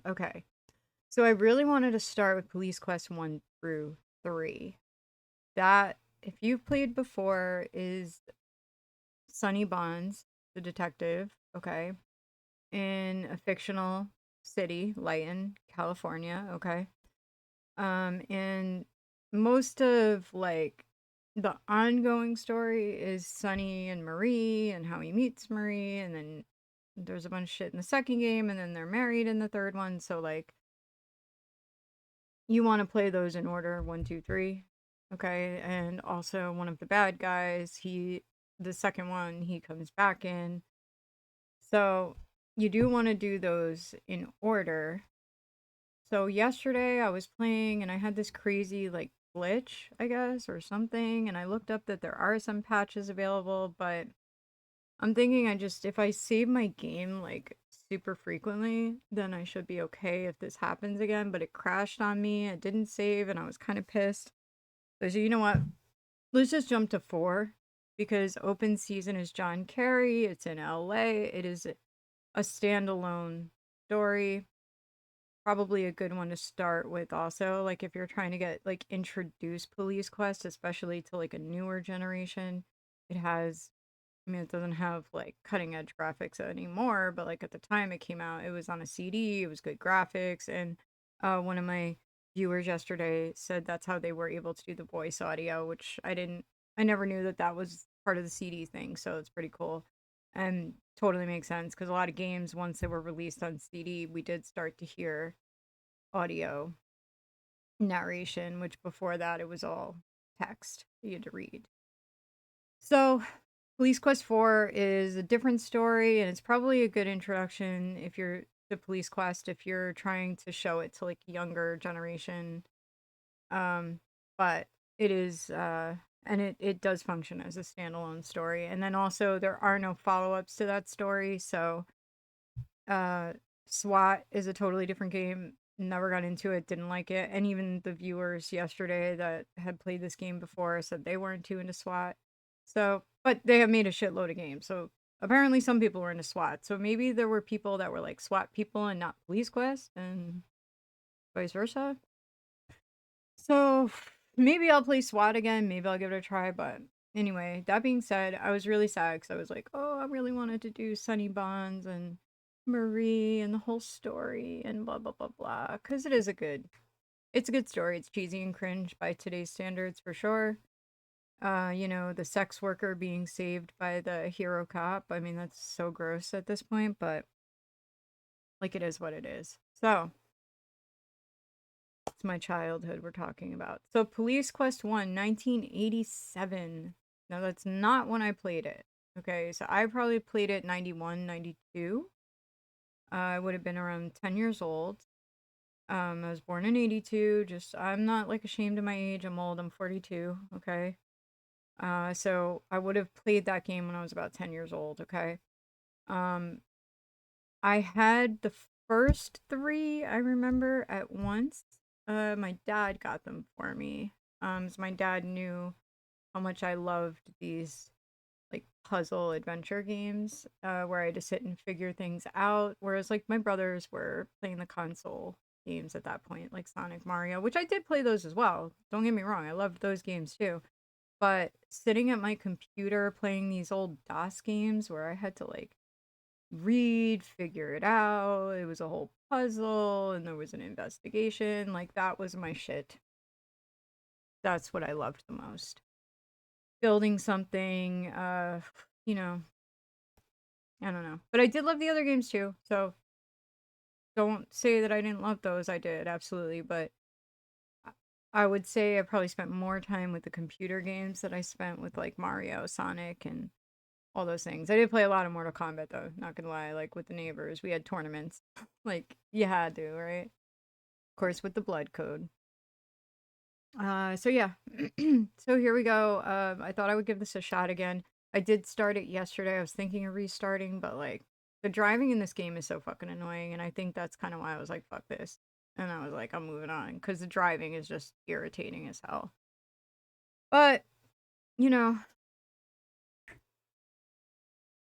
Okay. So I really wanted to start with Police Quest 1 through 3. That, if you've played before, is Sonny Bonds, the detective, okay, in a fictional city, Lighton, California, okay. And most of like the ongoing story is Sonny and Marie and how he meets Marie, and then there's a bunch of shit in the second game, and then they're married in the third one. So like you want to play those in order, one, two, three, okay. And also one of the bad guys, the second one, he comes back in. So you do want to do those in order. So yesterday I was playing and I had this crazy like glitch, I guess, or something, and I looked up that there are some patches available, but I'm thinking if I save my game like super frequently, then I should be okay if this happens again, but it crashed on me. It didn't save and I was kind of pissed. So you know what? Let's just jump to 4 because open season is John Kerry. It's in LA. It is a standalone story, probably a good one to start with also, like if you're trying to get like introduce Police Quest, especially to like a newer generation. It has, I mean, it doesn't have like cutting edge graphics anymore, but like at the time it came out, it was on a CD, it was good graphics, and one of my viewers yesterday said that's how they were able to do the voice audio, which I never knew that that was part of the CD thing, so it's pretty cool. And totally makes sense because a lot of games, once they were released on CD, we did start to hear audio narration, which before that it was all text you had to read. So, Police Quest 4 is a different story, and it's probably a good introduction if you're to Police Quest if you're trying to show it to like younger generation. But it is and it does function as a standalone story. And then also there are no follow-ups to that story, so uh SWAT is a totally different game. Never got into it, didn't like it. And even the viewers yesterday that had played this game before said they weren't too into SWAT. So, but they have made a shitload of games. So apparently some people were into SWAT. So maybe there were people that were like SWAT people and not Police Quest and vice versa. So maybe I'll play SWAT again. Maybe I'll give it a try. But anyway, that being said, I was really sad because I was like, oh, I really wanted to do Sunny Bonds and Marie and the whole story and blah blah blah blah. Because it's a good story. It's cheesy and cringe by today's standards for sure. The sex worker being saved by the hero cop. I mean, that's so gross at this point, but like it is what it is. So it's my childhood we're talking about. So Police Quest 1, 1987. Now that's not when I played it. Okay, so I probably played it 91, 92. I would have been around 10 years old. I was born in 82. Just, I'm not like ashamed of my age. I'm old. I'm 42. Okay. So I would have played that game when I was about 10 years old. Okay. Um, I had the first three, I remember, at once. My dad got them for me. So my dad knew how much I loved these like puzzle adventure games, where I had to sit and figure things out. Whereas like my brothers were playing the console games at that point, like Sonic, Mario, which I did play those as well. Don't get me wrong, I loved those games too. But sitting at my computer playing these old DOS games where I had to like read, figure it out. It was a whole puzzle and there was an investigation. Like that was my shit. That's what I loved the most. Building something, you know, I don't know. But I did love the other games too. So don't say that I didn't love those. I did, absolutely. But I would say I probably spent more time with the computer games that I spent with like Mario, Sonic, and all those things. I did play a lot of Mortal Kombat though, not gonna lie. Like with the neighbors, we had tournaments. Like you had to, right? Of course, with the blood code. So yeah. So here we go. I thought I would give this a shot again. I did start it yesterday. I was thinking of restarting, but like the driving in this game is so fucking annoying, and I think that's kind of why I was like, fuck this. And I was like, I'm moving on because the driving is just irritating as hell. But, you know,